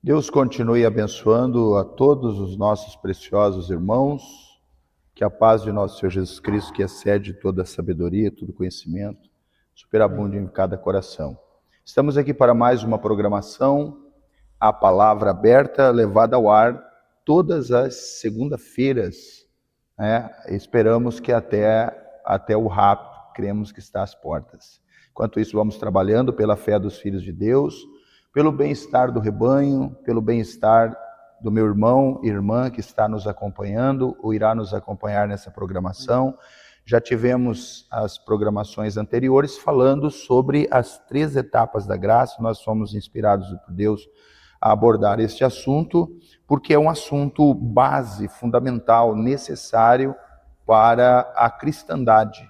Deus continue abençoando a todos os nossos preciosos irmãos, que a paz de nosso Senhor Jesus Cristo, que excede toda a sabedoria, todo conhecimento, superabunde em cada coração. Estamos aqui para mais uma programação, a palavra aberta, levada ao ar todas as segunda-feiras, né? Esperamos que até o rapto, cremos que está às portas. Enquanto isso, vamos trabalhando pela fé dos filhos de Deus, pelo bem-estar do rebanho, pelo bem-estar do meu irmão e irmã que está nos acompanhando ou irá nos acompanhar nessa programação. Já tivemos as programações anteriores falando sobre as 3 etapas da graça. Nós fomos inspirados por Deus a abordar este assunto, porque é um assunto base, fundamental, necessário para a cristandade.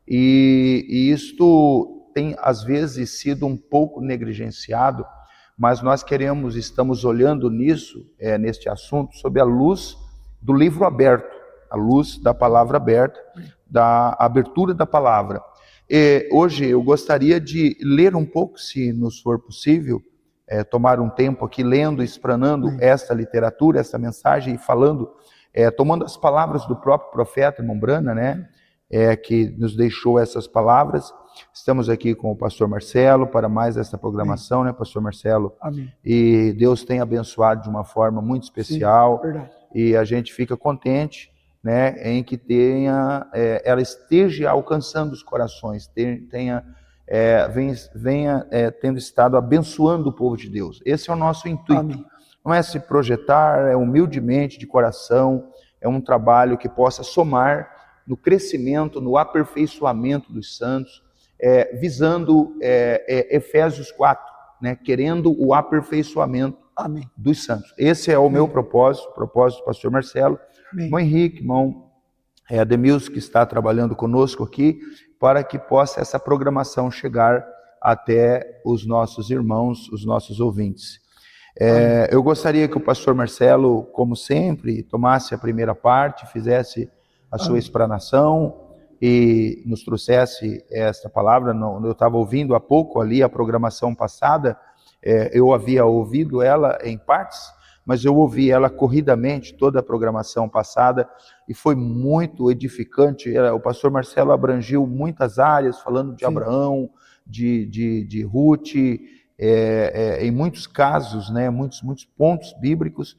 E isto tem, às vezes, sido um pouco negligenciado, mas nós estamos olhando neste assunto, sob a luz do livro aberto, a luz da palavra aberta, da abertura da palavra. Hoje eu gostaria de ler um pouco, se nos for possível, tomar um tempo aqui lendo, explanando esta literatura, essa mensagem e falando, tomando as palavras do próprio profeta, irmão Brana, né? Que nos deixou essas palavras. Estamos aqui com o pastor Marcelo para mais essa programação, né, pastor Marcelo? Amém. E Deus tem abençoado de uma forma muito especial. Sim, verdade. E a gente fica contente, né, em que ela esteja alcançando os corações, venha tendo estado abençoando o povo de Deus. Esse é o nosso intuito. Amém. Não é se projetar, é humildemente, de coração, é um trabalho que possa somar no crescimento, no aperfeiçoamento dos santos, visando Efésios 4, né, querendo o aperfeiçoamento Amém. dos santos. Esse é o meu propósito do pastor Marcelo, Amém. Irmão Henrique, irmão Ademilson, que está trabalhando conosco aqui, para que possa essa programação chegar até os nossos irmãos, os nossos ouvintes. Eu gostaria que o pastor Marcelo, como sempre, tomasse a primeira parte, fizesse a sua explanação e nos trouxesse esta palavra. Eu estava ouvindo há pouco ali a programação passada, eu havia ouvido ela em partes, mas eu ouvi ela corridamente, toda a programação passada, e foi muito edificante. O pastor Marcelo abrangiu muitas áreas, falando de Abraão, de Ruth, em muitos casos, né, muitos pontos bíblicos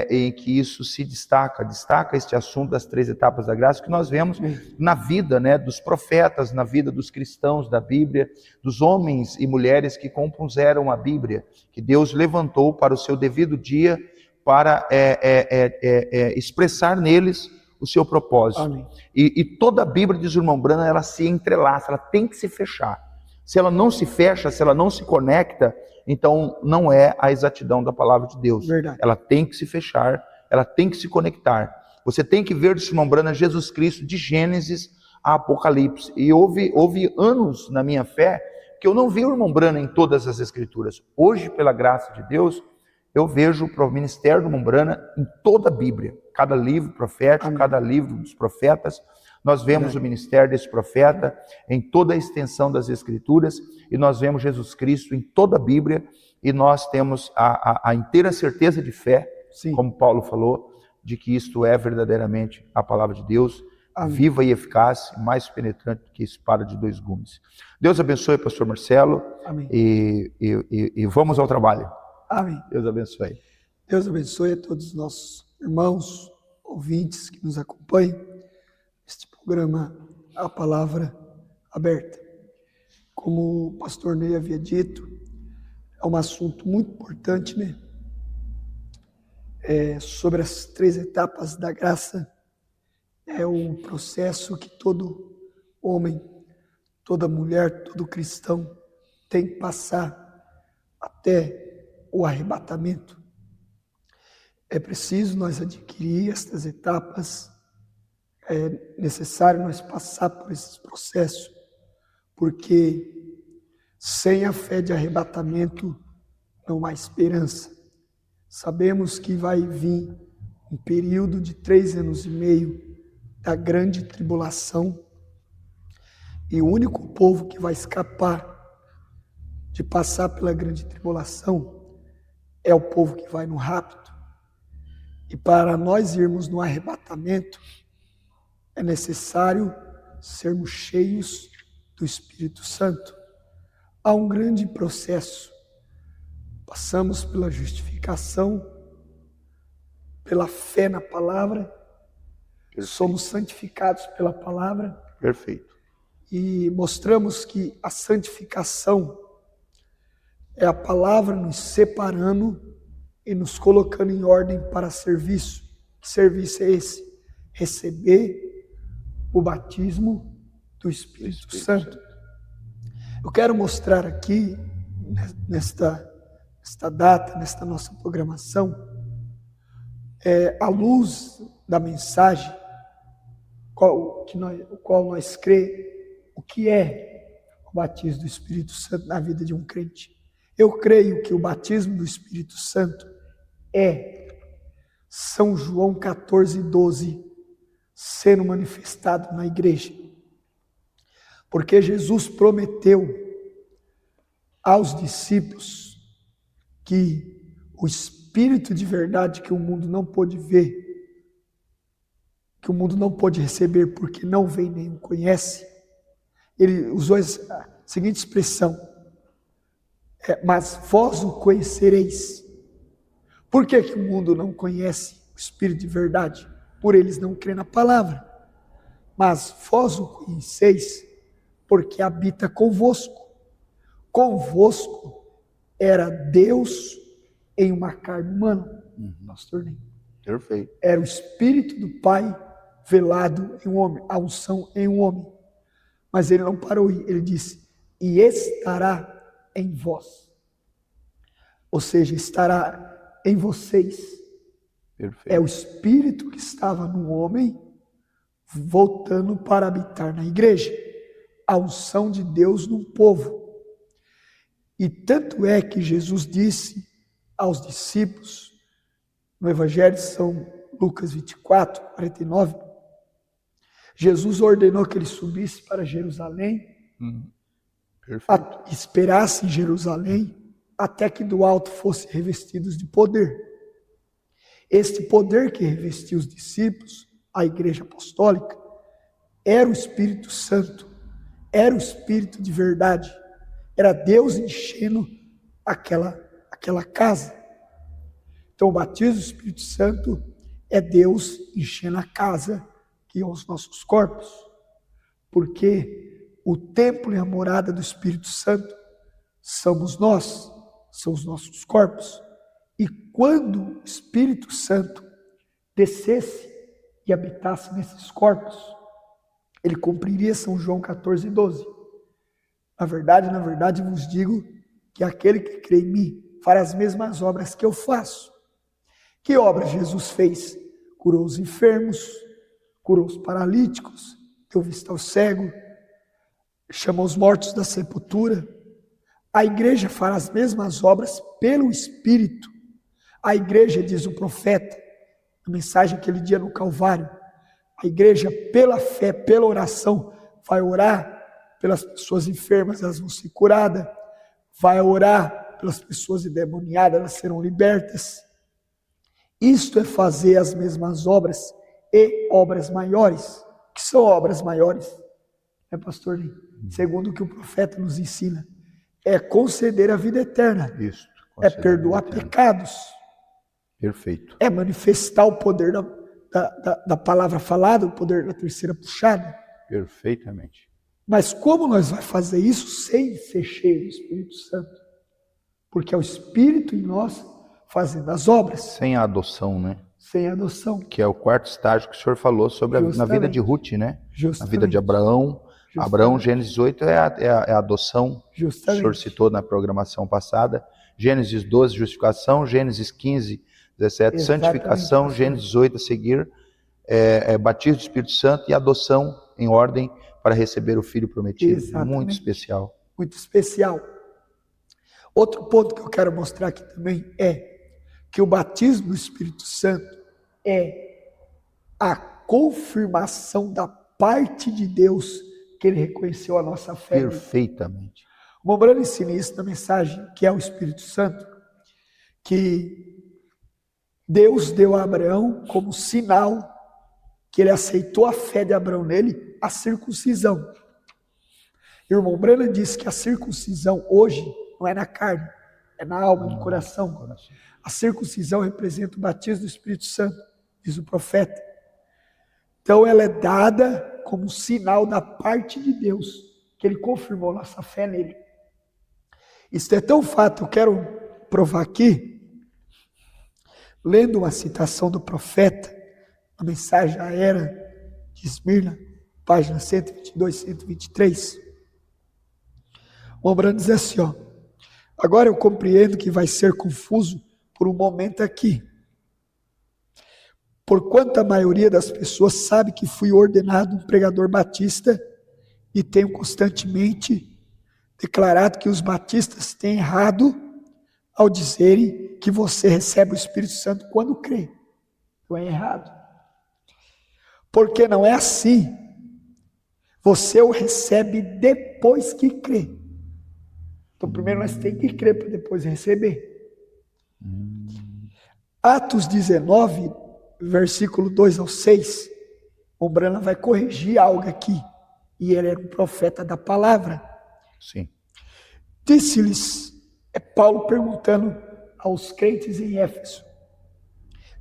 em que isso se destaca este assunto das 3 etapas da graça, que nós vemos na vida, né, dos profetas, na vida dos cristãos da Bíblia, dos homens e mulheres que compuseram a Bíblia, que Deus levantou para o seu devido dia para expressar neles o seu propósito. E toda a Bíblia, diz o irmão Brana, ela se entrelaça, ela tem que se fechar. Se ela não se fecha, se ela não se conecta, então não é a exatidão da palavra de Deus. Verdade. Ela tem que se fechar, ela tem que se conectar. Você tem que ver, disse o irmão Brana, Jesus Cristo de Gênesis a Apocalipse. E houve anos na minha fé que eu não vi o irmão Brana em todas as escrituras. Hoje, pela graça de Deus, eu vejo o ministério do irmão Brana em toda a Bíblia. Cada livro profético, cada livro dos profetas. Nós vemos o ministério desse profeta em toda a extensão das Escrituras, e nós vemos Jesus Cristo em toda a Bíblia, e nós temos a inteira certeza de fé, como Paulo falou, de que isto é verdadeiramente a palavra de Deus, viva e eficaz, mais penetrante que espada de 2 gumes. Deus abençoe, pastor Marcelo, e vamos ao trabalho. Amém. Deus abençoe. Deus abençoe a todos os nossos irmãos, ouvintes que nos acompanham. Este programa, a palavra aberta. Como o pastor Ney havia dito, é um assunto muito importante, né? Sobre as 3 etapas da graça. É um processo que todo homem, toda mulher, todo cristão tem que passar até o arrebatamento. É preciso nós adquirir estas etapas. É necessário nós passar por esses processos, porque sem a fé de arrebatamento não há esperança. Sabemos que vai vir um período de 3 anos e meio da grande tribulação, e o único povo que vai escapar de passar pela grande tribulação é o povo que vai no rapto. E para nós irmos no arrebatamento, é necessário sermos cheios do Espírito Santo. Há um grande processo. Passamos pela justificação, pela fé na palavra, Perfeito. Somos santificados pela palavra. Perfeito. E mostramos que a santificação é a palavra nos separando e nos colocando em ordem para serviço. Que serviço é esse? Receber o batismo do Espírito Santo. Eu quero mostrar aqui, nesta data, nesta nossa programação, à luz da mensagem, o qual nós crê, o que é o batismo do Espírito Santo na vida de um crente. Eu creio que o batismo do Espírito Santo é São João 14:12 sendo manifestado na igreja. Porque Jesus prometeu aos discípulos que o Espírito de verdade que o mundo não pôde ver, que o mundo não pôde receber porque não vem nem o conhece, ele usou a seguinte expressão, mas vós o conhecereis. Por que o mundo não conhece o Espírito de verdade? Por eles não crerem na palavra. Mas vós o conheceis porque habita convosco. Convosco era Deus em uma carne humana. Pastor Ney. Perfeito. Era o Espírito do Pai velado em um homem, a unção em um homem. Mas ele não parou, ele disse, e estará em vós. Ou seja, estará em vocês. Perfeito. É o Espírito que estava no homem voltando para habitar na igreja. A unção de Deus no povo. E tanto é que Jesus disse aos discípulos, no Evangelho de São Lucas 24:49, Jesus ordenou que ele subisse para Jerusalém, esperasse em Jerusalém, até que do alto fossem revestidos de poder. Este poder que revestiu os discípulos, a igreja apostólica, era o Espírito Santo, era o Espírito de verdade, era Deus enchendo aquela casa. Então o batismo do Espírito Santo é Deus enchendo a casa, que são os nossos corpos, porque o templo e a morada do Espírito Santo somos nós, são os nossos corpos. E quando o Espírito Santo descesse e habitasse nesses corpos, ele cumpriria São João 14:12. Na verdade vos digo que aquele que crê em mim fará as mesmas obras que eu faço. Que obras Jesus fez? Curou os enfermos, curou os paralíticos, deu vista ao cego, chamou os mortos da sepultura. A igreja fará as mesmas obras pelo Espírito. A igreja, diz o profeta, na mensagem aquele dia no Calvário, a igreja pela fé, pela oração, vai orar pelas pessoas enfermas, elas vão ser curadas, vai orar pelas pessoas endemoniadas, elas serão libertas. Isto é fazer as mesmas obras e obras maiores. O que são obras maiores? Pastor Ney? Segundo o que o profeta nos ensina, é conceder a vida eterna. Isso. É perdoar pecados. Perfeito. É manifestar o poder da palavra falada, o poder da terceira puxada. Perfeitamente. Mas como nós vamos fazer isso sem ser cheio do Espírito Santo? Porque é o Espírito em nós fazendo as obras. Sem a adoção, né? Sem a adoção. Que é o quarto estágio que o senhor falou sobre na vida de Ruth, né? Justamente. Na vida de Abraão. Justamente. Abraão, Gênesis 8 é a adoção. Justamente. O senhor citou na programação passada. Gênesis 12, justificação. Gênesis 15, 17, exatamente. Santificação. Gênesis 8 a seguir, batismo do Espírito Santo e adoção em ordem para receber o Filho prometido. Exatamente. Muito especial. Muito especial. Outro ponto que eu quero mostrar aqui também é que o batismo do Espírito Santo é a confirmação da parte de Deus que ele reconheceu a nossa fé. Perfeitamente. O Mombrano ensina isso na mensagem que é o Espírito Santo, que Deus deu a Abraão como sinal que ele aceitou a fé de Abraão nele, a circuncisão. Irmão Branham disse que a circuncisão hoje não é na carne, é na alma, no coração. A circuncisão representa o batismo do Espírito Santo, diz o profeta. Então ela é dada como sinal da parte de Deus, que ele confirmou nossa fé nele. Isso é tão fato, eu quero provar aqui, lendo uma citação do profeta, a mensagem à era de Esmirna, página 122, 123. O Branham diz assim, ó: agora eu compreendo que vai ser confuso por um momento aqui, porquanto a maioria das pessoas sabe que fui ordenado um pregador batista e tenho constantemente declarado que os batistas têm errado ao dizerem que você recebe o Espírito Santo quando crê. Então é errado. Porque não é assim. Você o recebe depois que crê. Então primeiro nós temos que crer para depois receber. Atos 19, versículo 2 ao 6, o Branham vai corrigir algo aqui. E ele era um profeta da palavra. Sim. Disse-lhes, é Paulo perguntando aos crentes em Éfeso,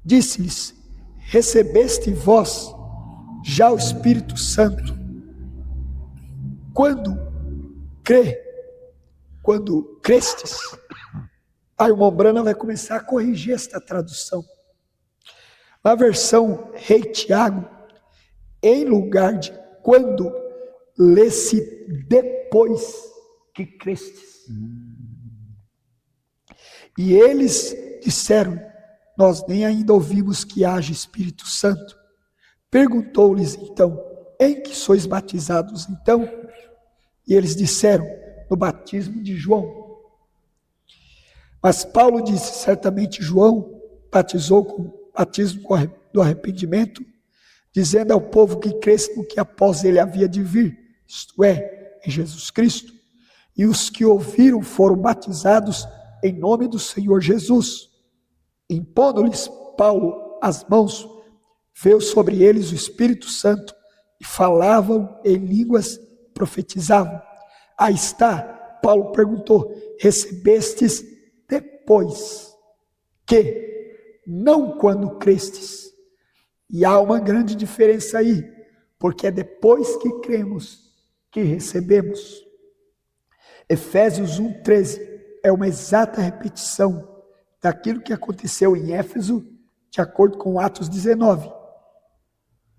disse-lhes, recebeste vós já o Espírito Santo quando crestes? Aí o irmão Branham vai começar a corrigir esta tradução. Na versão Rei Tiago, em lugar de quando, lê-se depois que crestes. E eles disseram, nós nem ainda ouvimos que haja Espírito Santo. Perguntou-lhes então, em que sois batizados então? E eles disseram, no batismo de João. Mas Paulo disse, certamente João batizou com o batismo do arrependimento, dizendo ao povo que cresce no que após ele havia de vir, isto é, em Jesus Cristo. E os que ouviram foram batizados em nome do Senhor Jesus. Impondo-lhes Paulo as mãos, veio sobre eles o Espírito Santo, e falavam em línguas, profetizavam. Aí está, Paulo perguntou, recebestes depois que, não quando crestes. E há uma grande diferença aí, porque é depois que cremos que recebemos. Efésios 1,13 é uma exata repetição daquilo que aconteceu em Éfeso, de acordo com Atos 19.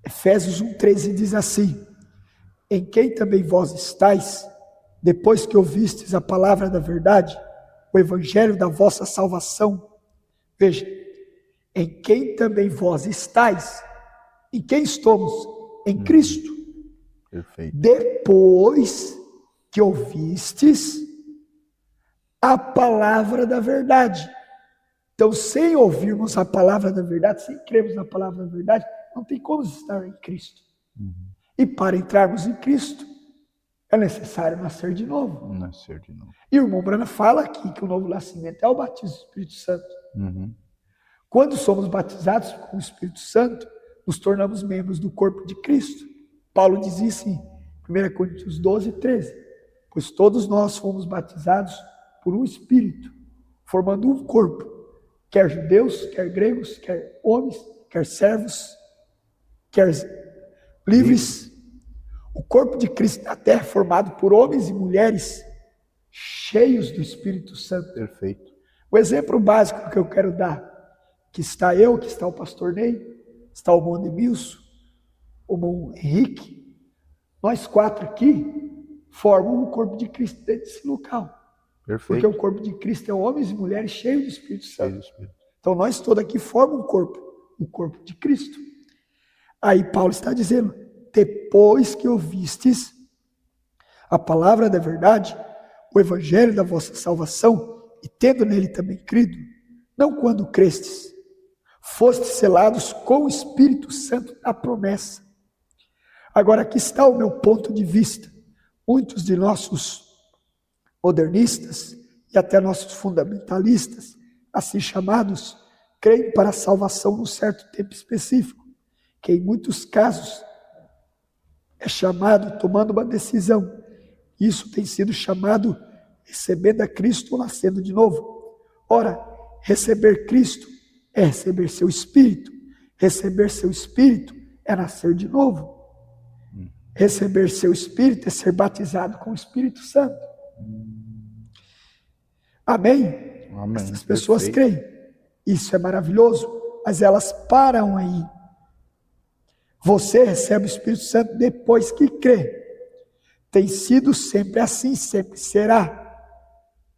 Efésios 1,13 diz assim, em quem também vós estáis, depois que ouvistes a palavra da verdade, o evangelho da vossa salvação. Veja, em quem também vós estáis, em quem estamos? Em Cristo. Perfeito. Depois que ouvistes a palavra da verdade. Então, sem ouvirmos a palavra da verdade, sem crermos na palavra da verdade, não tem como estar em Cristo. E para entrarmos em Cristo, é necessário nascer de novo. Nascer de novo. E o irmão Branham fala aqui que o novo nascimento é o batismo do Espírito Santo. Quando somos batizados com o Espírito Santo, nos tornamos membros do corpo de Cristo. Paulo diz isso em 1 Coríntios 12, 13. Pois todos nós fomos batizados por um Espírito, formando um corpo, quer judeus, quer gregos, quer homens, quer servos, quer livres. O corpo de Cristo na terra é formado por homens e mulheres cheios do Espírito Santo. Perfeito. O exemplo básico que eu quero dar, que está eu, que está o pastor Ney, está o irmão Demilson, o irmão Henrique, nós quatro aqui formam o corpo de Cristo dentro desse local. Perfeito. Porque o corpo de Cristo é homens e mulheres cheios do Espírito Santo. Cheio do Espírito. Então nós todos aqui formamos o corpo de Cristo. Aí Paulo está dizendo, depois que ouvistes a palavra da verdade, o evangelho da vossa salvação, e tendo nele também crido, não quando crestes, fostes selados com o Espírito Santo da promessa. Agora aqui está o meu ponto de vista. Muitos de nossos modernistas e até nossos fundamentalistas assim chamados, creem para a salvação num certo tempo específico, que em muitos casos é chamado tomando uma decisão. Isso tem sido chamado recebendo a Cristo ou nascendo de novo. Ora, receber Cristo é receber seu Espírito. Receber seu Espírito é nascer de novo. Receber seu Espírito é ser batizado com o Espírito Santo. Amém? Amém. Essas pessoas Perfeito. creem. Isso é maravilhoso, mas elas param aí. Você recebe o Espírito Santo depois que crê. Tem sido sempre assim, sempre será.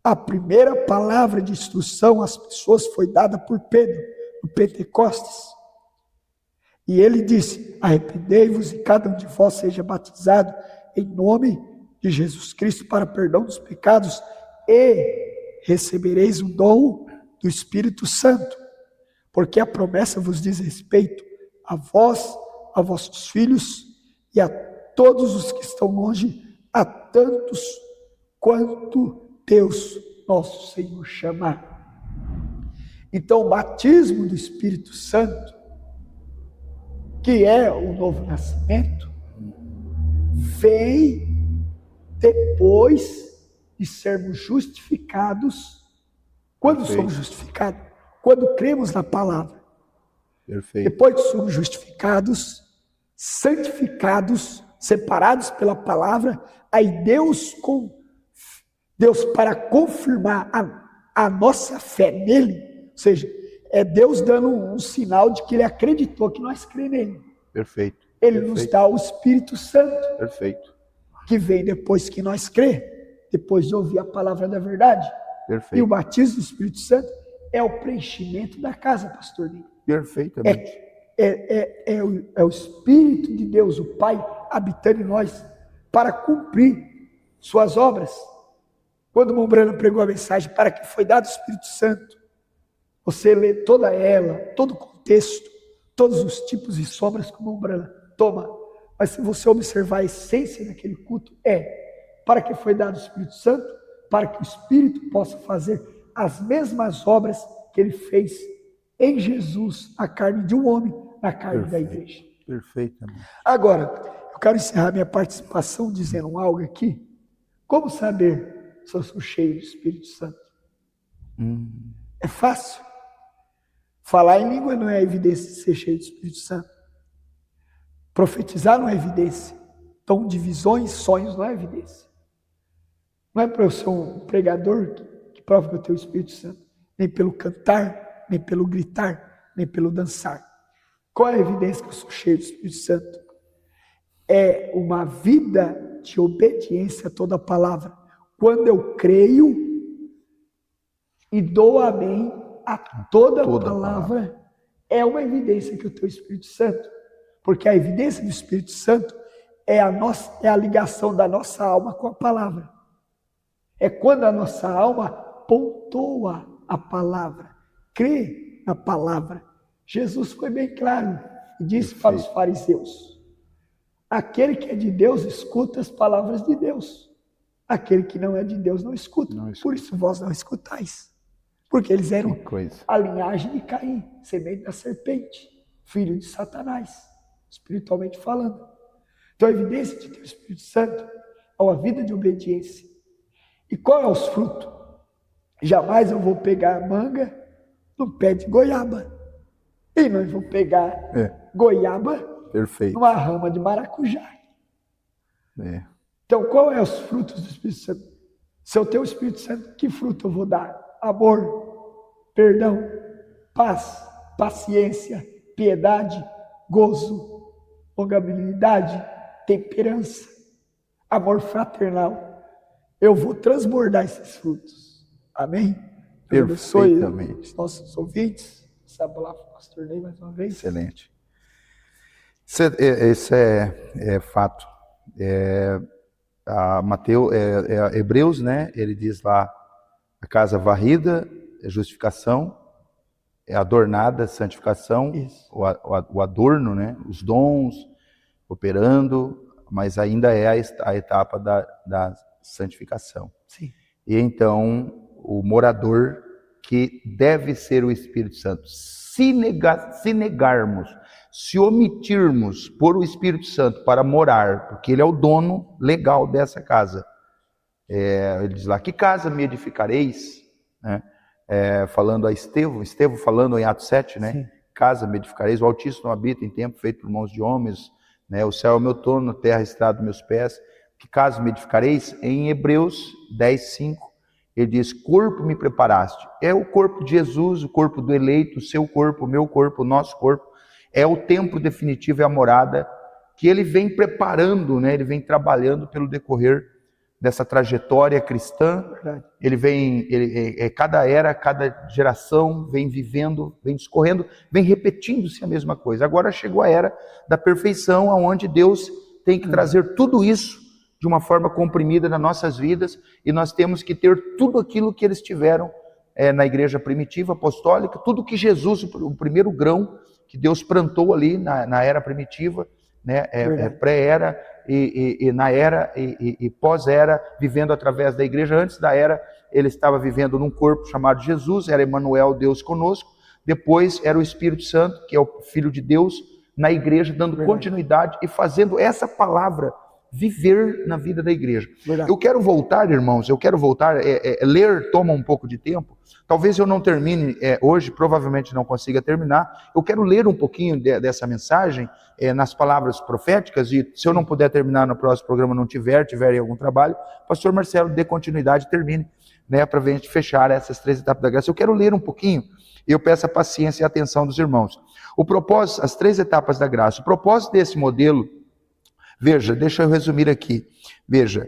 A primeira palavra de instrução às pessoas foi dada por Pedro, no Pentecostes. E ele disse: arrependei-vos e cada um de vós seja batizado em nome de Jesus Cristo para perdão dos pecados e recebereis o dom do Espírito Santo. Porque a promessa vos diz respeito a vós, a vossos filhos e a todos os que estão longe, a tantos quanto Deus, nosso Senhor, chamar. Então, o batismo do Espírito Santo, que é o novo nascimento, vem depois de sermos justificados. Quando somos justificados? Quando cremos na palavra. Perfeito. Depois de somos justificados, santificados, separados pela palavra, aí Deus, para confirmar a nossa fé nele, ou seja, é Deus dando um sinal de que ele acreditou que nós cremos nele. Perfeito. Ele nos dá o Espírito Santo. Perfeito. Que vem depois que nós cremos, depois de ouvir a palavra da verdade. Perfeito. E o batismo do Espírito Santo é o preenchimento da casa, pastor Ney. Perfeitamente. É o Espírito de Deus, o Pai, habitando em nós, para cumprir suas obras. Quando o Mombrana pregou a mensagem para que foi dado o Espírito Santo, você lê toda ela, todo o contexto, todos os tipos e sombras que o Mombrana toma. Mas se você observar a essência daquele culto, para que foi dado o Espírito Santo, para que o Espírito possa fazer as mesmas obras que ele fez em Jesus, na carne de um homem, na carne da igreja. Perfeitamente. Agora, eu quero encerrar minha participação dizendo algo aqui. Como saber se eu sou cheio do Espírito Santo? É fácil. Falar em língua não é evidência de ser cheio do Espírito Santo. Profetizar não é evidência. Tom de visões, sonhos não é evidência. Não é para eu ser um pregador que prova que eu tenho o Espírito Santo. Nem pelo cantar, nem pelo gritar, nem pelo dançar. Qual é a evidência que eu sou cheio do Espírito Santo? É uma vida de obediência a toda a palavra. Quando eu creio e dou amém a toda a palavra, é uma evidência que eu tenho o Espírito Santo. Porque a evidência do Espírito Santo é a ligação da nossa alma com a palavra. É quando a nossa alma pontua a palavra, crê na palavra. Jesus foi bem claro e disse para os fariseus: aquele que é de Deus escuta as palavras de Deus. Aquele que não é de Deus não escuta. Por isso vós não escutais. Porque eles eram a linhagem de Caim, semente da serpente, filho de Satanás, espiritualmente falando. Então a evidência de ter o Espírito Santo é uma vida de obediência. E qual é os frutos? Jamais eu vou pegar manga no pé de goiaba. E nós vamos pegar goiaba numa rama de maracujá. Então, qual é os frutos do Espírito Santo? Se eu tenho o Espírito Santo, que fruto eu vou dar? Amor, perdão, paz, paciência, piedade, gozo, longanimidade, temperança, amor fraternal. Eu vou transbordar esses frutos. Amém? Deus abençoe os nossos ouvintes. Essa palavra do pastor Ney mais uma vez. Excelente. Esse é fato. Hebreus, né? Ele diz lá: a casa varrida é justificação, é adornada, santificação, o adorno, né? Os dons operando, mas ainda é a etapa da santificação. Sim. E então o morador que deve ser o Espírito Santo. Se negarmos, se omitirmos por o Espírito Santo para morar, porque ele é o dono legal dessa casa. Ele diz lá, que casa me edificareis? Né? Falando a Estevão falando em Atos 7, né? Sim. Casa me edificareis, o Altíssimo não habita em templo feito por mãos de homens, né? O céu é o meu trono, a terra é estrado dos meus pés. Que casa me edificareis? Em Hebreus 10, 5, ele diz, corpo me preparaste. É o corpo de Jesus, o corpo do eleito, o seu corpo, o meu corpo, o nosso corpo. É o templo definitivo, é a morada que ele vem preparando, né? Ele vem trabalhando pelo decorrer dessa trajetória cristã. Cada era, cada geração vem vivendo, vem discorrendo, vem repetindo-se a mesma coisa. Agora chegou a era da perfeição, onde Deus tem que trazer tudo isso de uma forma comprimida nas nossas vidas, e nós temos que ter tudo aquilo que eles tiveram na igreja primitiva, apostólica, tudo que Jesus, o primeiro grão que Deus plantou ali na era primitiva, né, pré-era, e na era e pós-era, vivendo através da igreja. Antes da era, ele estava vivendo num corpo chamado Jesus, era Emmanuel, Deus conosco. Depois era o Espírito Santo, que é o Filho de Deus, na igreja, dando continuidade e fazendo essa palavra viver na vida da igreja. Eu quero voltar, irmãos, ler toma um pouco de tempo. Talvez eu não termine hoje, provavelmente não consiga terminar. Eu quero ler um pouquinho dessa mensagem nas palavras proféticas, e se eu não puder terminar no próximo programa, não tiver algum trabalho, pastor Marcelo, dê continuidade e termine, né, para a gente fechar essas 3 etapas da graça. Eu quero ler um pouquinho, e eu peço a paciência e a atenção dos irmãos. O propósito, as 3 etapas da graça, o propósito desse modelo, veja, deixa eu resumir aqui, veja,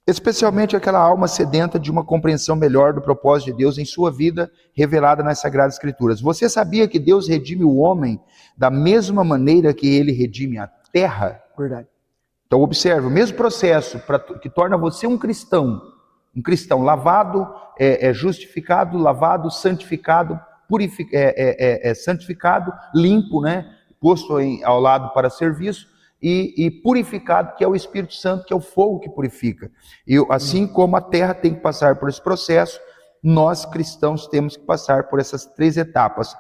especialmente aquela alma sedenta de uma compreensão melhor do propósito de Deus em sua vida, revelada nas Sagradas Escrituras. Você sabia que Deus redime o homem da mesma maneira que ele redime a terra? Verdade. Então observe, o mesmo processo que torna você um cristão lavado, justificado, lavado, santificado, santificado, limpo, né? Posto ao lado para serviço, e purificado, que é o Espírito Santo, que é o fogo que purifica. E assim como a terra tem que passar por esse processo, nós cristãos temos que passar por essas 3 etapas: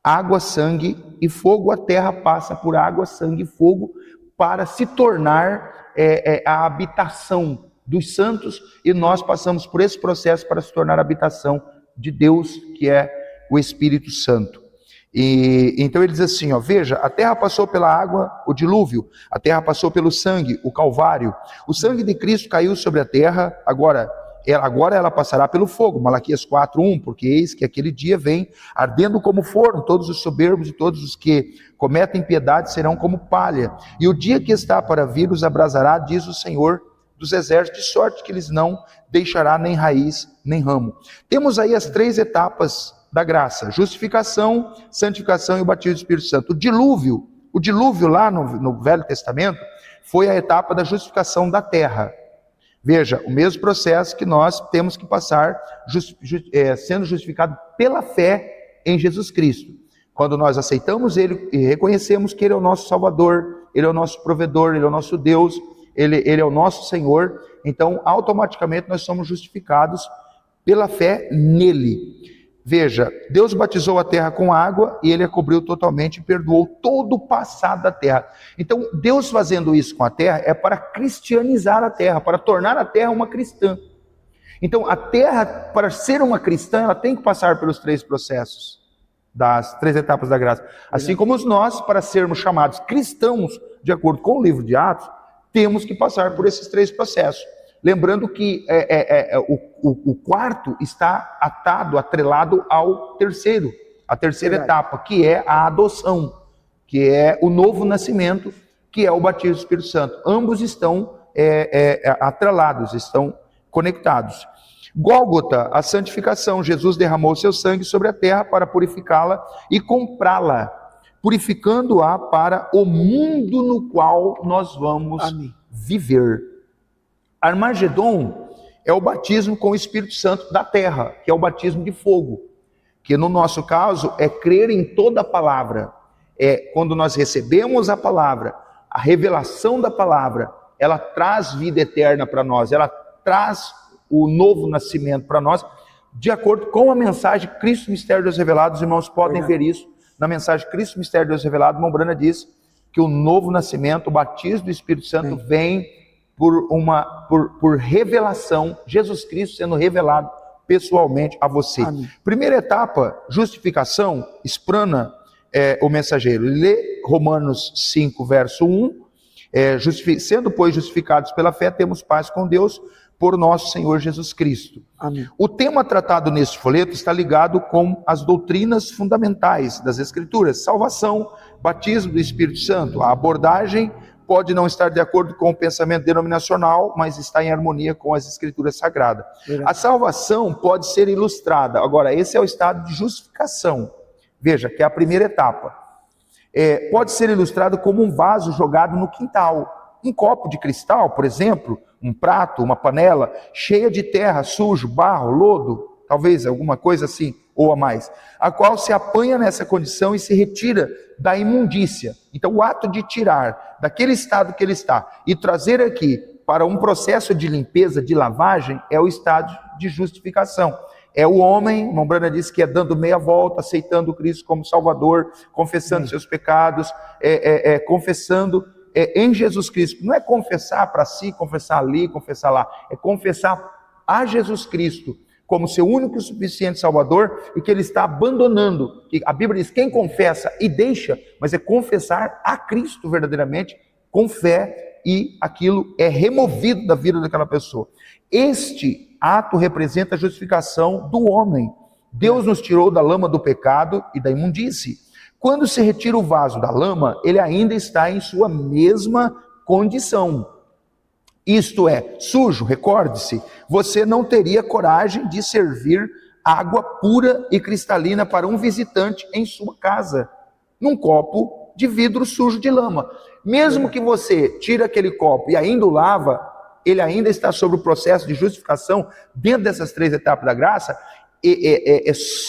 água, sangue e fogo. A terra passa por água, sangue e fogo para se tornar a habitação dos santos, e nós passamos por esse processo para se tornar a habitação de Deus, que é o Espírito Santo. E então ele diz assim, veja, a terra passou pela água, o dilúvio, a terra passou pelo sangue, o calvário, o sangue de Cristo caiu sobre a terra, agora ela passará pelo fogo, Malaquias 4:1, porque eis que aquele dia vem ardendo como forno, todos os soberbos e todos os que cometem piedade serão como palha, e o dia que está para vir os abrasará, diz o Senhor dos exércitos, de sorte que eles não deixará nem raiz, nem ramo. Temos aí as 3 etapas da graça: justificação, santificação e o batismo do Espírito Santo. O dilúvio lá no Velho Testamento foi a etapa da justificação da terra. Veja, o mesmo processo que nós temos que passar sendo justificado pela fé em Jesus Cristo. Quando nós aceitamos Ele e reconhecemos que Ele é o nosso Salvador, Ele é o nosso provedor, Ele é o nosso Deus, Ele é o nosso Senhor, então automaticamente nós somos justificados pela fé nele. Veja, Deus batizou a terra com água e Ele a cobriu totalmente e perdoou todo o passado da terra. Então, Deus fazendo isso com a terra é para cristianizar a terra, para tornar a terra uma cristã. Então, a terra, para ser uma cristã, ela tem que passar pelos 3 processos, das 3 etapas da graça. Assim como nós, para sermos chamados cristãos, de acordo com o livro de Atos, temos que passar por esses 3 processos. Lembrando que o quarto está atrelado ao terceiro, a terceira etapa, que é a adoção, que é o novo nascimento, que é o batismo do Espírito Santo. Ambos estão atrelados, estão conectados. Gólgota, a santificação. Jesus derramou seu sangue sobre a terra para purificá-la e comprá-la, purificando-a para o mundo no qual nós vamos viver. Armagedon é o batismo com o Espírito Santo da terra, que é o batismo de fogo, que no nosso caso é crer em toda a palavra. Quando nós recebemos a palavra, a revelação da palavra, ela traz vida eterna para nós, ela traz o novo nascimento para nós, de acordo com a mensagem Cristo, Mistério de Deus Revelado. Os irmãos podem ver isso na mensagem Cristo, Mistério de Deus Revelado. Irmão Brana diz que o novo nascimento, o batismo do Espírito Santo, vem por revelação, Jesus Cristo sendo revelado pessoalmente a você. Amém. Primeira etapa, justificação, explana o mensageiro. Lê Romanos 5, verso 1. Sendo, pois, justificados pela fé, temos paz com Deus por nosso Senhor Jesus Cristo. Amém. O tema tratado neste folheto está ligado com as doutrinas fundamentais das Escrituras: salvação, batismo do Espírito Santo. A abordagem pode não estar de acordo com o pensamento denominacional, mas está em harmonia com as Escrituras Sagradas. A salvação pode ser ilustrada. Agora, esse é o estado de justificação. Veja, que é a primeira etapa. Pode ser ilustrado como um vaso jogado no quintal. Um copo de cristal, por exemplo, um prato, uma panela, cheia de terra, sujo, barro, lodo, talvez alguma coisa assim, ou a mais, a qual se apanha nessa condição e se retira da imundícia. Então, o ato de tirar daquele estado que ele está e trazer aqui para um processo de limpeza, de lavagem, é o estado de justificação. É o homem, irmão Brana disse que é dando meia volta, aceitando Cristo como Salvador, confessando seus pecados, confessando em Jesus Cristo. Não é confessar para si, confessar ali, confessar lá. É confessar a Jesus Cristo como seu único e suficiente Salvador, e que ele está abandonando. A Bíblia diz: quem confessa e deixa, mas é confessar a Cristo verdadeiramente, com fé, e aquilo é removido da vida daquela pessoa. Este ato representa a justificação do homem. Deus nos tirou da lama do pecado e da imundície. Quando se retira o vaso da lama, ele ainda está em sua mesma condição. Isto é, sujo. Recorde-se, você não teria coragem de servir água pura e cristalina para um visitante em sua casa, num copo de vidro sujo de lama. Mesmo que você tire aquele copo e ainda o lava, ele ainda está sobre o processo de justificação dentro dessas 3 etapas da graça.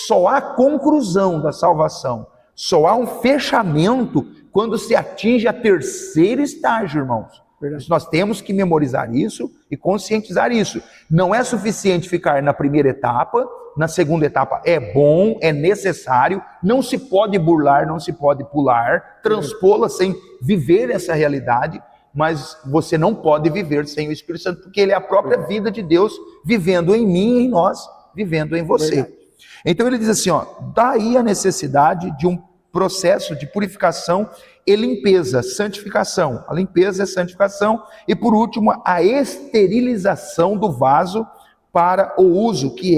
Só há conclusão da salvação, só há um fechamento quando se atinge a 3º estágio, irmãos. Nós temos que memorizar isso e conscientizar isso. Não é suficiente ficar na primeira etapa, na segunda etapa é bom, é necessário, não se pode burlar, não se pode pular, transpô-la sem viver essa realidade, mas você não pode viver sem o Espírito Santo, porque ele é a própria vida de Deus vivendo em mim e em nós, vivendo em você. Então ele diz assim, daí a necessidade de um processo de purificação e limpeza, santificação. A limpeza é santificação. E por último, a esterilização do vaso para o uso, que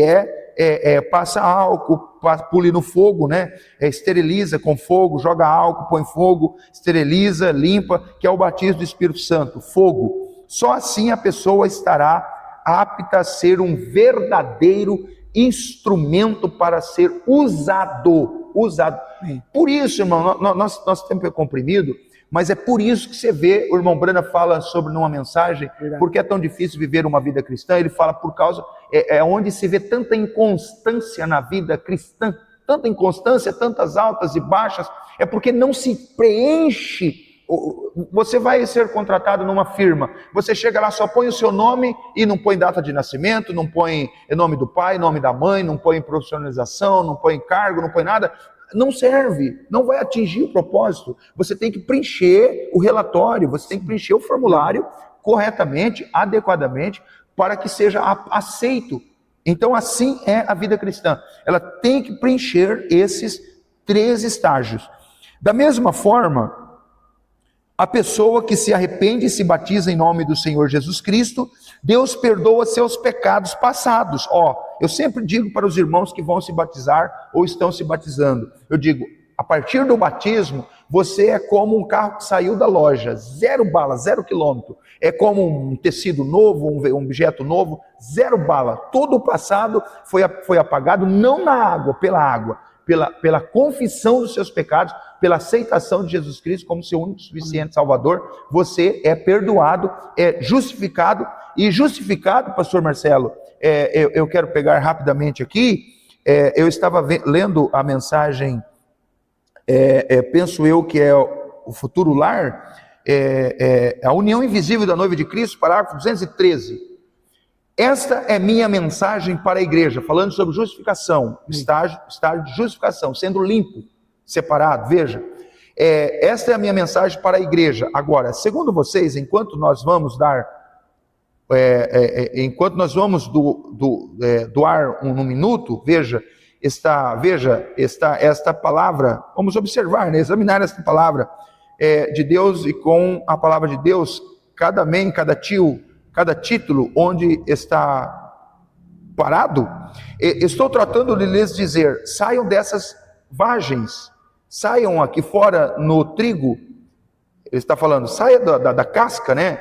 passa álcool, pule no fogo, né? Esteriliza com fogo, joga álcool, põe fogo, esteriliza, limpa, que é o batismo do Espírito Santo, fogo. Só assim a pessoa estará apta a ser um verdadeiro instrumento para ser usado. Por isso, irmão, nosso tempo é comprimido, mas é por isso que você vê, o irmão Brana fala sobre numa mensagem, porque é tão difícil viver uma vida cristã. Ele fala por causa, onde se vê tanta inconstância na vida cristã, tanta inconstância, tantas altas e baixas, é porque não se preenche. Você vai ser contratado numa firma, você chega lá, só põe o seu nome e não põe data de nascimento, não põe nome do pai, nome da mãe, não põe profissionalização, não põe cargo, não põe nada. Não serve, não vai atingir o propósito. Você tem que preencher o relatório, você tem que preencher o formulário corretamente, adequadamente, para que seja aceito. Então assim é a vida cristã, ela tem que preencher esses 3 estágios. Da mesma forma, a pessoa que se arrepende e se batiza em nome do Senhor Jesus Cristo, Deus perdoa seus pecados passados. Eu sempre digo para os irmãos que vão se batizar ou estão se batizando, eu digo, a partir do batismo, você é como um carro que saiu da loja, 0 bala, 0 quilômetro. É como um tecido novo, um objeto novo, 0 bala. Todo o passado foi apagado, não na água, pela confissão dos seus pecados, pela aceitação de Jesus Cristo como seu único e suficiente Salvador. Você é perdoado, é justificado. E justificado, pastor Marcelo, eu quero pegar rapidamente aqui, eu estava lendo a mensagem, penso eu que é o futuro lar, a união invisível da noiva de Cristo, parágrafo 213. Esta é minha mensagem para a igreja, falando sobre justificação, estágio de justificação, sendo limpo, separado, veja. Esta é a minha mensagem para a igreja. Agora, segundo vocês, enquanto nós vamos doar um minuto, veja esta palavra, vamos observar, né, examinar esta palavra de Deus, e com a palavra de Deus, cada amém, cada título onde está parado, estou tratando de lhes dizer: saiam dessas vagens, saiam aqui fora no trigo. Ele está falando, saia da casca, né?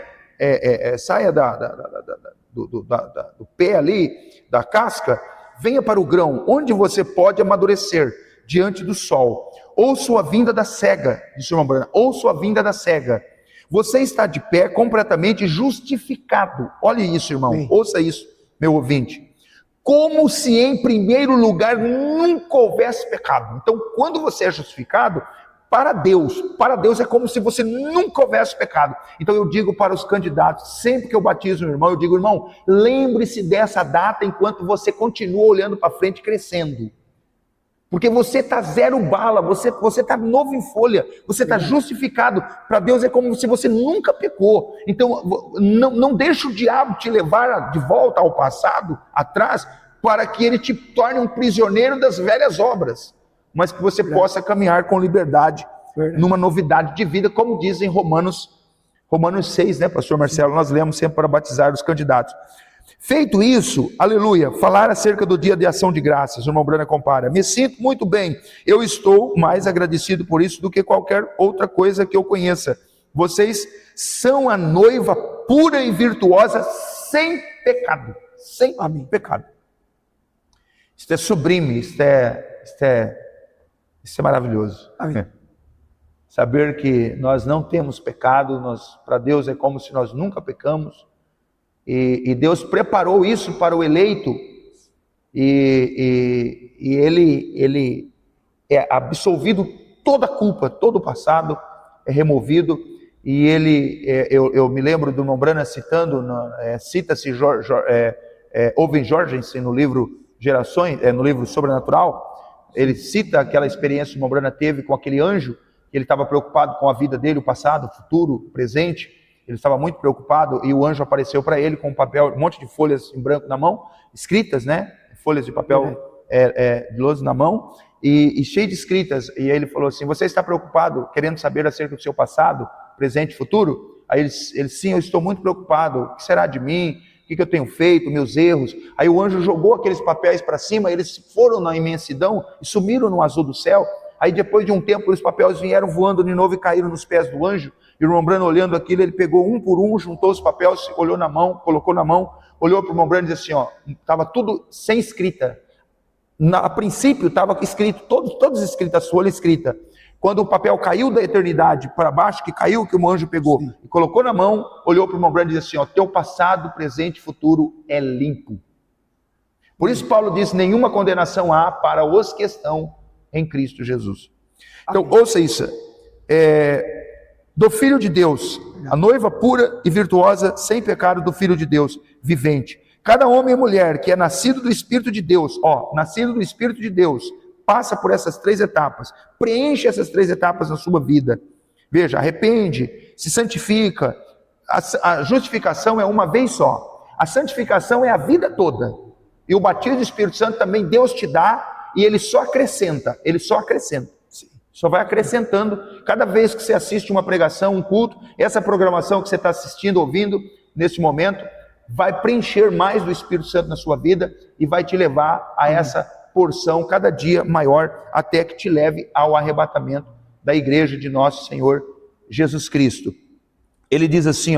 Saia do pé ali, da casca, venha para o grão, onde você pode amadurecer diante do sol. Ouço a vinda da cega, disse o irmão Brana, ouço a vinda da cega. Você está de pé completamente justificado. Olha isso, irmão, Sim. Ouça isso, meu ouvinte. Como se em primeiro lugar nunca houvesse pecado. Então, quando você é justificado, para Deus é como se você nunca houvesse pecado. Então eu digo para os candidatos, sempre que eu batizo um irmão, eu digo: irmão, lembre-se dessa data enquanto você continua olhando para frente, crescendo. Porque você está zero bala, você está novo em folha, você está justificado. Para Deus é como se você nunca pecou. Então não deixe o diabo te levar de volta ao passado, atrás, para que ele te torne um prisioneiro das velhas obras, mas que você possa caminhar com liberdade, numa novidade de vida, como dizem Romanos 6, né, pastor Marcelo? Nós lemos sempre para batizar os candidatos. Feito isso, aleluia, falar acerca do dia de ação de graças, o irmão Brana compara, me sinto muito bem, eu estou mais agradecido por isso do que qualquer outra coisa que eu conheça. Vocês são a noiva pura e virtuosa, sem pecado, sem pecado. Isso é sublime, isso é maravilhoso. Saber que nós não temos pecado, para Deus é como se nós nunca pecamos, e Deus preparou isso para o eleito, e ele é absolvido toda a culpa, todo o passado é removido, e eu me lembro do irmão Brana citando, cita-se Owen Jorgensen no livro Gerações, no livro Sobrenatural, ele cita aquela experiência que o irmão Brana teve com aquele anjo. Ele estava preocupado com a vida dele, o passado, o futuro, o presente. Ele estava muito preocupado, e o anjo apareceu para ele com um papel, um monte de folhas em branco na mão, escritas, né? Folhas de papel de lousa na mão, e cheio de escritas. E aí ele falou assim: você está preocupado, querendo saber acerca do seu passado, presente e futuro? Aí ele sim, eu estou muito preocupado. O que será de mim? O que eu tenho feito? Meus erros? Aí o anjo jogou aqueles papéis para cima, eles foram na imensidão e sumiram no azul do céu. Aí depois de um tempo, os papéis vieram voando de novo e caíram nos pés do anjo. E o irmão Brana, olhando aquilo, ele pegou um por um, juntou os papéis, olhou na mão, colocou na mão, olhou para o irmão Brana e disse assim: estava tudo sem escrita. A princípio estava escrito, todas escritas, folha escrita. Quando o papel caiu da eternidade para baixo, que caiu, que o anjo pegou e colocou na mão, olhou para o irmão Brana e disse assim: teu passado, presente e futuro é limpo. Por isso Paulo diz: nenhuma condenação há para os que estão em Cristo Jesus. Então, ouça isso. Do Filho de Deus, a noiva pura e virtuosa, sem pecado do Filho de Deus, vivente. Cada homem e mulher que é nascido do Espírito de Deus, nascido do Espírito de Deus, passa por essas 3 etapas, preenche essas 3 etapas na sua vida. Veja, arrepende, se santifica. A justificação é uma vez só. A santificação é a vida toda. E o batismo do Espírito Santo também Deus te dá, e ele só acrescenta, só vai acrescentando. Cada vez que você assiste uma pregação, um culto, essa programação que você está assistindo, ouvindo, nesse momento, vai preencher mais do Espírito Santo na sua vida, e vai te levar a essa porção cada dia maior, até que te leve ao arrebatamento da igreja de nosso Senhor Jesus Cristo. Ele diz assim,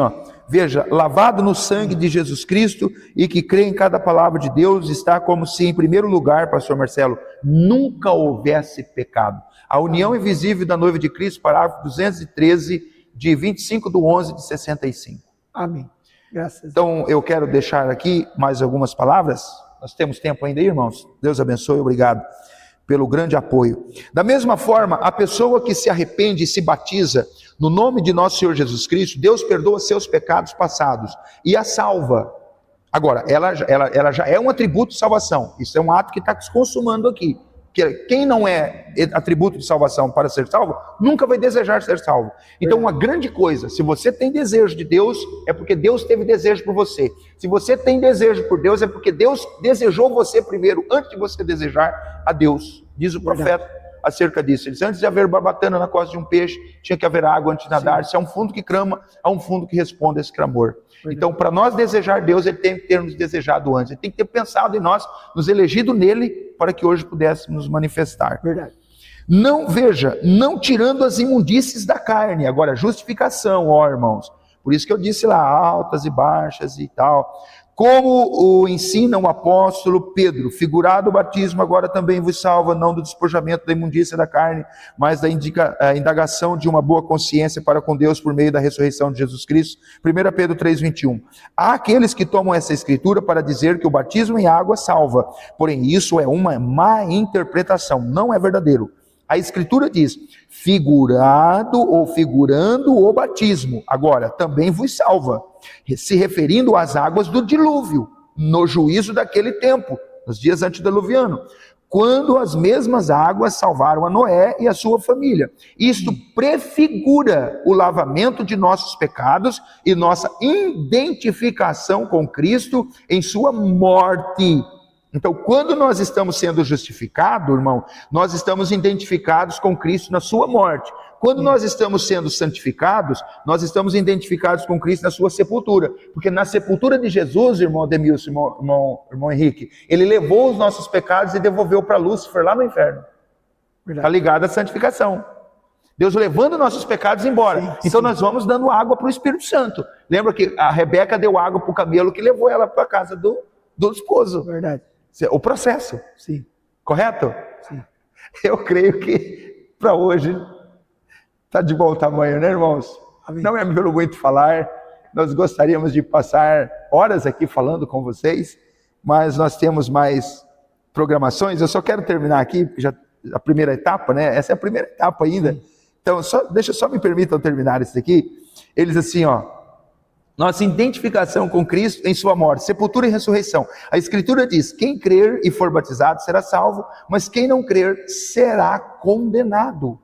veja, lavado no sangue de Jesus Cristo e que crê em cada palavra de Deus, está como se, em primeiro lugar, pastor Marcelo, nunca houvesse pecado. A união invisível da noiva de Cristo, parágrafo 213, de 25/11/65. Amém. Graças a Deus. Então, eu quero deixar aqui mais algumas palavras. Nós temos tempo ainda, irmãos? Deus abençoe, obrigado pelo grande apoio. Da mesma forma, a pessoa que se arrepende e se batiza no nome de nosso Senhor Jesus Cristo, Deus perdoa seus pecados passados e a salva. Agora, ela já é um atributo de salvação. Isso é um ato que está se consumando aqui. Quem não é atributo de salvação para ser salvo, nunca vai desejar ser salvo. Então, uma grande coisa, se você tem desejo de Deus, é porque Deus teve desejo por você. Se você tem desejo por Deus, é porque Deus desejou você primeiro, antes de você desejar a Deus. Diz o profeta acerca disso. Ele diz, antes de haver barbatana na costa de um peixe, tinha que haver água antes de nadar. Se há um fundo que clama, há um fundo que responde a esse clamor. Então, para nós desejar Deus, Ele tem que ter nos desejado antes. Ele tem que ter pensado em nós, nos elegido nele, para que hoje pudéssemos nos manifestar. Verdade. Não, veja, não tirando as imundícies da carne. Agora, justificação, ó irmãos. Por isso que eu disse lá, altas e baixas e tal. Como o ensina o apóstolo Pedro, figurado o batismo agora também vos salva, não do despojamento da imundícia da carne, mas da indagação de uma boa consciência para com Deus por meio da ressurreição de Jesus Cristo. 1 Pedro 3,21. Há aqueles que tomam essa escritura para dizer que o batismo em água salva, porém isso é uma má interpretação, não é verdadeiro. A escritura diz, figurado ou figurando o batismo, agora também vos salva, se referindo às águas do dilúvio, no juízo daquele tempo, nos dias antediluvianos, quando as mesmas águas salvaram a Noé e a sua família. Isto prefigura o lavamento de nossos pecados e nossa identificação com Cristo em sua morte. Então, quando nós estamos sendo justificados, irmão, nós estamos identificados com Cristo na sua morte. Quando nós estamos sendo santificados, nós estamos identificados com Cristo na sua sepultura. Porque na sepultura de Jesus, irmão Ademilson, irmão Henrique, ele levou os nossos pecados e devolveu para Lúcifer lá no inferno. Está ligado à santificação. Deus levando nossos pecados embora. Sim, então nós vamos dando água para o Espírito Santo. Lembra que a Rebeca deu água para o camelo que levou ela para a casa do esposo. Verdade. O processo. Sim. Correto? Sim. Eu creio que para hoje está de bom tamanho, né, irmãos? Amém. Não é pelo muito falar, nós gostaríamos de passar horas aqui falando com vocês, mas nós temos mais programações. Eu só quero terminar aqui, já a primeira etapa, né? Essa é a primeira etapa ainda. Então, deixa me permitam terminar isso aqui. Eles assim, ó. Nossa identificação com Cristo em sua morte, sepultura e ressurreição. A Escritura diz, quem crer e for batizado será salvo, mas quem não crer será condenado.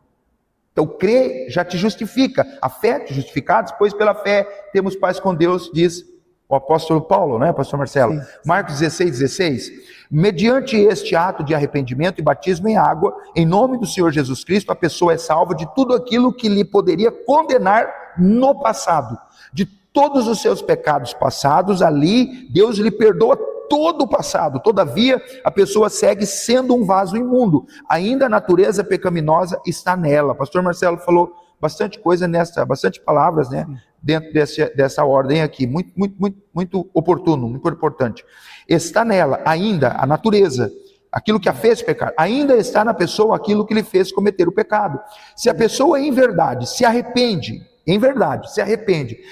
Então, crer já te justifica, a fé te justifica, pois pela fé temos paz com Deus, diz o apóstolo Paulo, né, pastor Marcelo? Sim. Marcos 16:16. Mediante este ato de arrependimento e batismo em água, em nome do Senhor Jesus Cristo, a pessoa é salva de tudo aquilo que lhe poderia condenar no passado. De todos os seus pecados passados, ali Deus lhe perdoa todo o passado. Todavia, a pessoa segue sendo um vaso imundo. Ainda a natureza pecaminosa está nela. Pastor Marcelo falou bastante coisa bastante palavras, né? Dentro dessa ordem aqui. Muito oportuno, muito importante. Está nela ainda a natureza, aquilo que a fez pecar. Ainda está na pessoa aquilo que lhe fez cometer o pecado. Se a pessoa em verdade se arrepende,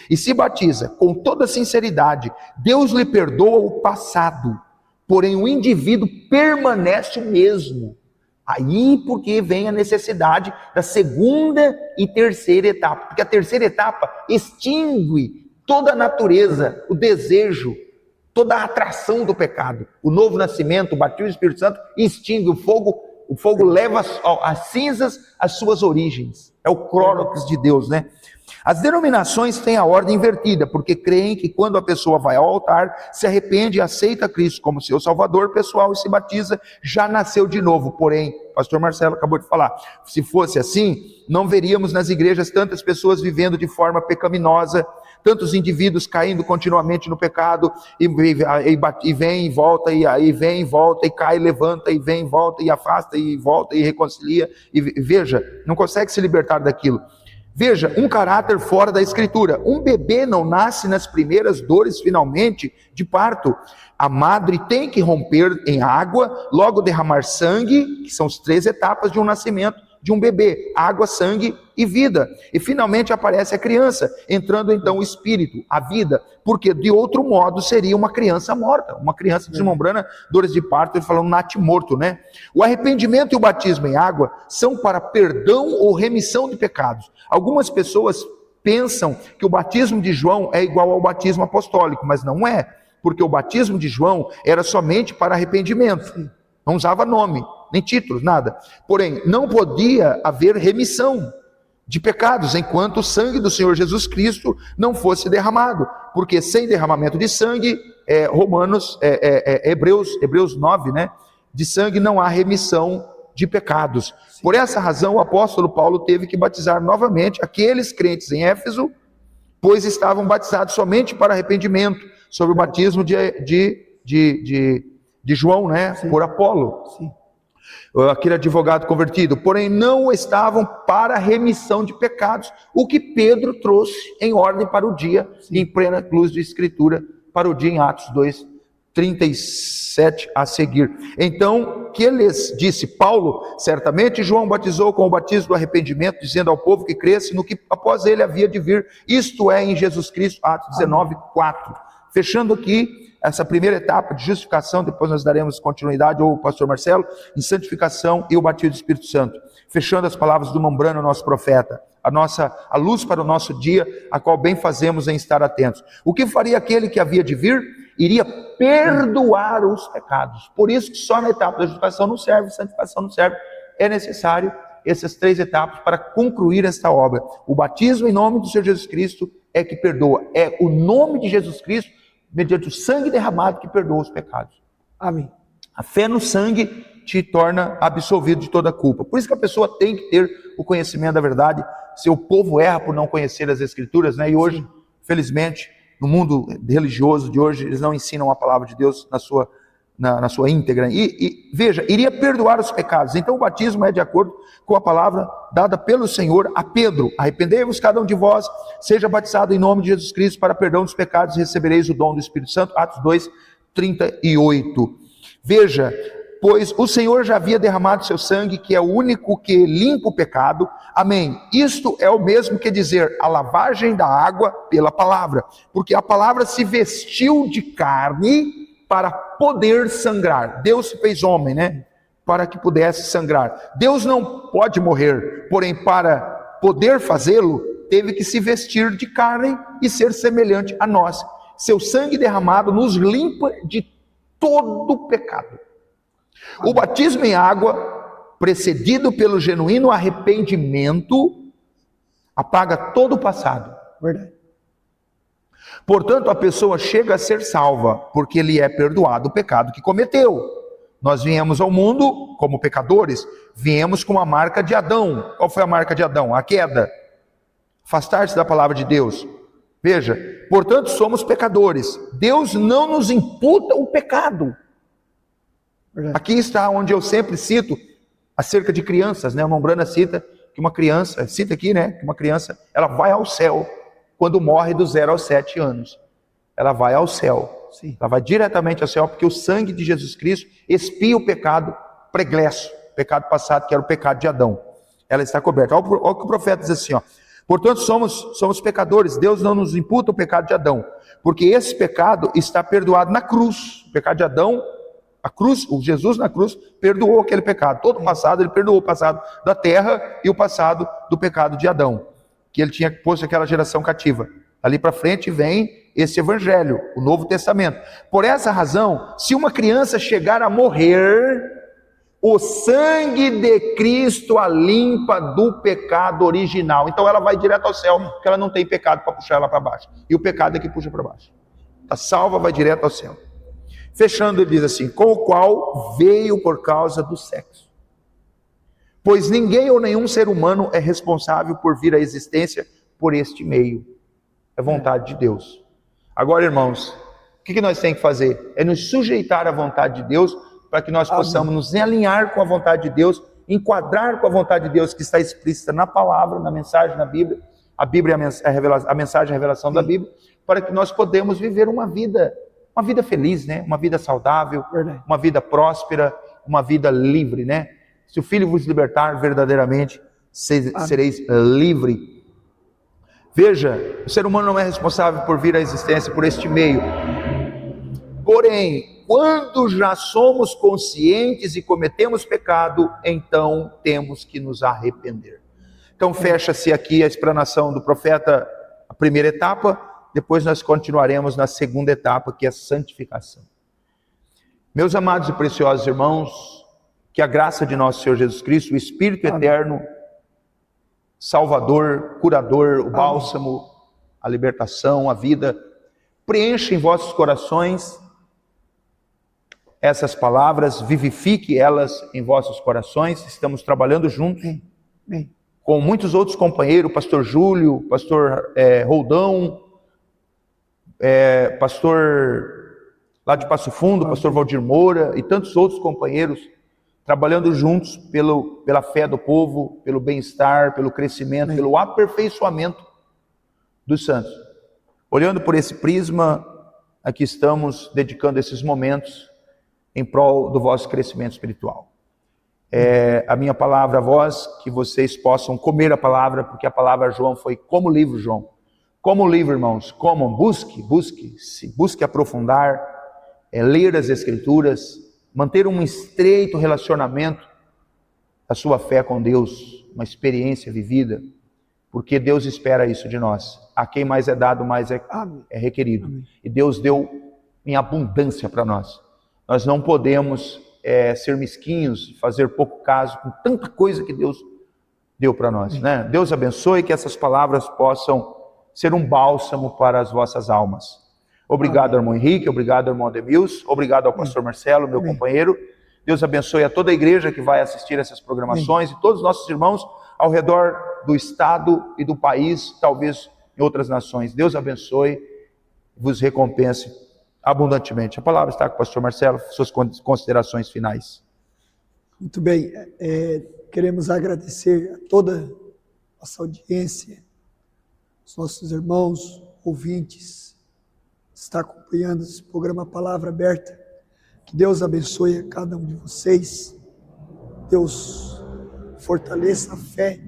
e se batiza com toda sinceridade, Deus lhe perdoa o passado, porém o indivíduo permanece o mesmo. Aí porque vem a necessidade da segunda e terceira etapa, porque a terceira etapa extingue toda a natureza, o desejo, toda a atração do pecado. O novo nascimento, o batismo do Espírito Santo, extingue o fogo leva as cinzas às suas origens. É o clórox de Deus, né? As denominações têm a ordem invertida, porque creem que quando a pessoa vai ao altar, se arrepende e aceita Cristo como seu salvador pessoal e se batiza, já nasceu de novo. Porém, o pastor Marcelo acabou de falar, se fosse assim, não veríamos nas igrejas tantas pessoas vivendo de forma pecaminosa, tantos indivíduos caindo continuamente no pecado, e vem e volta, e aí vem e volta, e cai, levanta, e vem e volta, e afasta, e volta, e reconcilia, e veja, não consegue se libertar daquilo. Veja, um caráter fora da Escritura. Um bebê não nasce nas primeiras dores, finalmente, de parto. A madre tem que romper em água, logo derramar sangue, que são as 3 etapas de um nascimento de um bebê: água, sangue e vida. E finalmente aparece a criança, entrando então o espírito, a vida, porque de outro modo seria uma criança morta, uma criança desmembrando, dores de parto, ele falando natimorto, né? O arrependimento e o batismo em água são para perdão ou remissão de pecados. Algumas pessoas pensam que o batismo de João é igual ao batismo apostólico, mas não é. porque o batismo de João era somente para arrependimento. Não usava nome, nem títulos, nada. Porém, não podia haver remissão de pecados enquanto o sangue do Senhor Jesus Cristo não fosse derramado, porque sem derramamento de sangue, Hebreus 9, né? De sangue não há remissão de pecados. Por essa razão, o apóstolo Paulo teve que batizar novamente aqueles crentes em Éfeso, pois estavam batizados somente para arrependimento, sobre o batismo de João, né? Sim. Por Apolo. Sim. Aquele advogado convertido, porém não estavam para a remissão de pecados, o que Pedro trouxe em ordem para o dia, sim, em plena luz de Escritura, para o dia em Atos 2:37 a seguir. Então, que lhes disse Paulo, certamente João batizou com o batismo do arrependimento, dizendo ao povo que cresce no que após ele havia de vir, isto é, em Jesus Cristo, Atos 19:4. Fechando aqui essa primeira etapa de justificação, depois nós daremos continuidade, ou o pastor Marcelo, em santificação e o batismo do Espírito Santo. Fechando as palavras do Mombrano, nosso profeta, a luz para o nosso dia, a qual bem fazemos em estar atentos. O que faria aquele que havia de vir? Iria perdoar os pecados. Por isso que só na etapa da justificação não serve, santificação não serve. É necessário essas 3 etapas para concluir esta obra. O batismo em nome do Senhor Jesus Cristo é que perdoa. É o nome de Jesus Cristo, mediante o sangue derramado, que perdoa os pecados. Amém. A fé no sangue te torna absolvido de toda culpa. Por isso que a pessoa tem que ter o conhecimento da verdade. Seu povo erra por não conhecer as Escrituras, né? E hoje, sim, felizmente, no mundo religioso de hoje, eles não ensinam a palavra de Deus na sua íntegra. E veja, iria perdoar os pecados. Então o batismo é de acordo com a palavra dada pelo Senhor a Pedro: arrependei-vos cada um de vós, seja batizado em nome de Jesus Cristo para perdão dos pecados e recebereis o dom do Espírito Santo. Atos 2:38. Veja, pois o Senhor já havia derramado seu sangue, que é o único que limpa o pecado. Amém. Isto é o mesmo que dizer a lavagem da água pela palavra, porque a palavra se vestiu de carne para poder sangrar. Deus se fez homem, né? Para que pudesse sangrar. Deus não pode morrer, porém para poder fazê-lo, teve que se vestir de carne e ser semelhante a nós. Seu sangue derramado nos limpa de todo pecado. O batismo em água, precedido pelo genuíno arrependimento, apaga todo o passado. Verdade. Portanto, a pessoa chega a ser salva, porque lhe é perdoado o pecado que cometeu. Nós viemos ao mundo como pecadores, viemos com a marca de Adão. Qual foi a marca de Adão? A queda. Afastar-se da palavra de Deus. Veja, portanto, somos pecadores. Deus não nos imputa o pecado. Aqui está onde eu sempre cito acerca de crianças, né? A Mombrana cita que uma criança, cita aqui, né? Que uma criança, ela vai ao céu quando morre do 0 aos 7 anos. Ela vai ao céu. Sim. Ela vai diretamente ao céu, porque o sangue de Jesus Cristo expia o pecado pregresso, o pecado passado, que era o pecado de Adão. Ela está coberta. Olha o que o profeta diz assim, ó. Portanto, somos pecadores. Deus não nos imputa o pecado de Adão, porque esse pecado está perdoado na cruz. O pecado de Adão, a cruz, o Jesus na cruz perdoou aquele pecado. Todo o passado, ele perdoou o passado da terra e o passado do pecado de Adão, que ele tinha posto aquela geração cativa. Ali para frente vem esse evangelho, o Novo Testamento. Por essa razão, se uma criança chegar a morrer, o sangue de Cristo a limpa do pecado original. Então ela vai direto ao céu, porque ela não tem pecado para puxar ela para baixo. E o pecado é que puxa para baixo. A salva vai direto ao céu. Fechando, ele diz assim: com o qual veio por causa do sexo. Pois ninguém ou nenhum ser humano é responsável por vir à existência por este meio. É vontade de Deus. Agora, irmãos, o que nós temos que fazer? É nos sujeitar à vontade de Deus, para que nós possamos nos alinhar com a vontade de Deus, enquadrar com a vontade de Deus que está explícita na palavra, na mensagem, na Bíblia. A Bíblia é a mensagem, a revelação da Bíblia, para que nós podemos viver uma vida feliz, né? Uma vida saudável, uma vida próspera, uma vida livre, né? Se o Filho vos libertar, verdadeiramente sereis livre. Veja, o ser humano não é responsável por vir à existência por este meio. Porém, quando já somos conscientes e cometemos pecado, então temos que nos arrepender. Então fecha-se aqui a explanação do profeta, a primeira etapa, depois nós continuaremos na segunda etapa, que é a santificação. Meus amados e preciosos irmãos, que a graça de nosso Senhor Jesus Cristo, o Espírito eterno, Salvador, curador, o bálsamo, a libertação, a vida, preencha em vossos corações essas palavras, vivifique elas em vossos corações. Estamos trabalhando juntos com muitos outros companheiros, pastor Júlio, pastor Roldão, pastor lá de Passo Fundo, pastor Valdir Moura e tantos outros companheiros, trabalhando juntos pela fé do povo, pelo bem-estar, pelo crescimento, pelo aperfeiçoamento dos santos. Olhando por esse prisma, aqui estamos dedicando esses momentos em prol do vosso crescimento espiritual. A minha palavra a vós, que vocês possam comer a palavra, porque a palavra João foi como livro, João. Como livro, irmãos, como busque aprofundar, ler as Escrituras, manter um estreito relacionamento da sua fé com Deus, uma experiência vivida, porque Deus espera isso de nós. A quem mais é dado, mais é requerido. Amém. E Deus deu em abundância para nós. Nós não podemos ser mesquinhos, fazer pouco caso com tanta coisa que Deus deu para nós, né? Deus abençoe, que essas palavras possam ser um bálsamo para as vossas almas. Obrigado, irmão Henrique, obrigado, irmão Ademilson, obrigado ao pastor Marcelo, meu companheiro. Deus abençoe a toda a igreja que vai assistir essas programações e todos os nossos irmãos ao redor do estado e do país, talvez em outras nações. Deus abençoe, vos recompense abundantemente. A palavra está com o pastor Marcelo, suas considerações finais. Muito bem, queremos agradecer a toda a nossa audiência, os nossos irmãos, ouvintes, que está acompanhando esse programa Palavra Aberta. Que Deus abençoe a cada um de vocês, Deus fortaleça a fé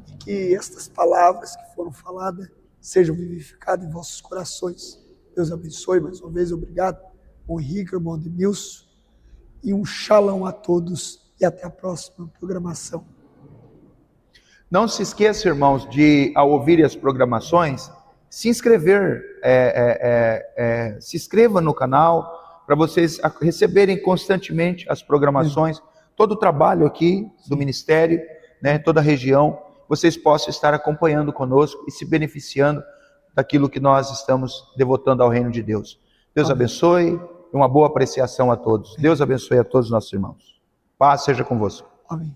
e que estas palavras que foram faladas sejam vivificadas em vossos corações. Deus abençoe, mais uma vez, obrigado, irmão Henrique, irmão Ademilson, e um shalom a todos e até a próxima programação. Não se esqueça, irmãos, de, ao ouvir as programações, se inscrever, se inscreva no canal, para vocês receberem constantemente as programações, todo o trabalho aqui do Ministério, né, toda a região, vocês possam estar acompanhando conosco e se beneficiando daquilo que nós estamos devotando ao reino de Deus. Deus abençoe e uma boa apreciação a todos. Deus abençoe a todos os nossos irmãos. Paz seja convosco. Amém.